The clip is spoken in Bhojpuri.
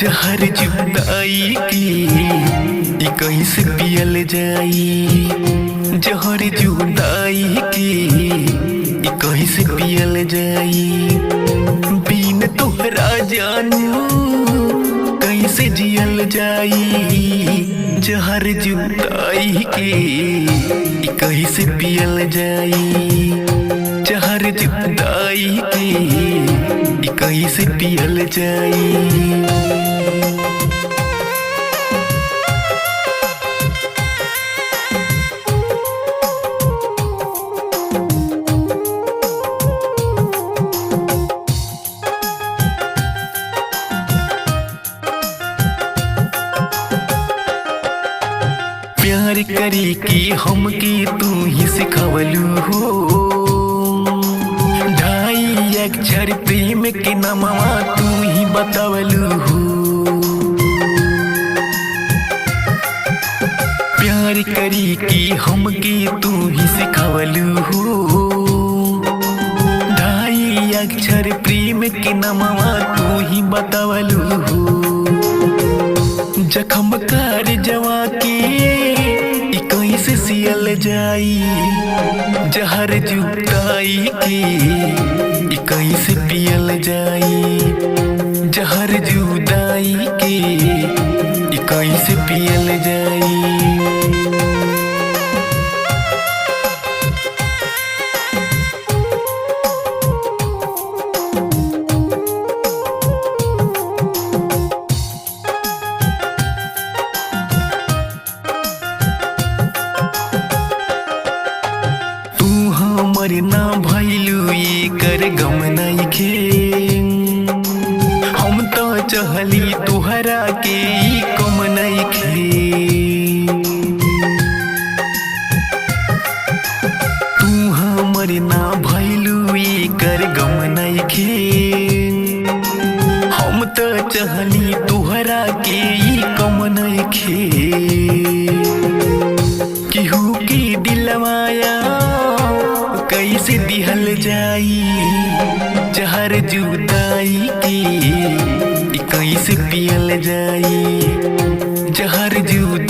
जहर जुदाई की कैसे पियल जाई। जहर जुदाई की कैसे पियल जाई। बिन तोहरा जानू कैसे जियल जाई। जहर जुदाई की कैसे पियल जाई। जहर जुदाई की कैसे पियल जाई। प्यार करी की हमके तू ही सिखवलू हो। ढाई अक्षर प्रेम के नमवा तू ही बतावलू हो। प्यार करी की हमके तू ही सिखवलू हो। ढाई अक्षर प्रेम के नमवा तू ही बतावलू हो। जखम कर जवा के कैसे सियल जाई। जहर जुदाई की कैसे पियल जाई। जहर जुदाई की कैसे पियल जाई। हमर ना भइलू कर गम नइखे। हम तो चहली तुहरा के कम नइखे। तू हमर ना भइलू कर गम नइखे। हम तो चहली तुहरा के कम नइखे। केहू के दिलवाया कैसे दिहल जाई। जहर जुदाई की कैसे पियल जाई। जहर जुदाई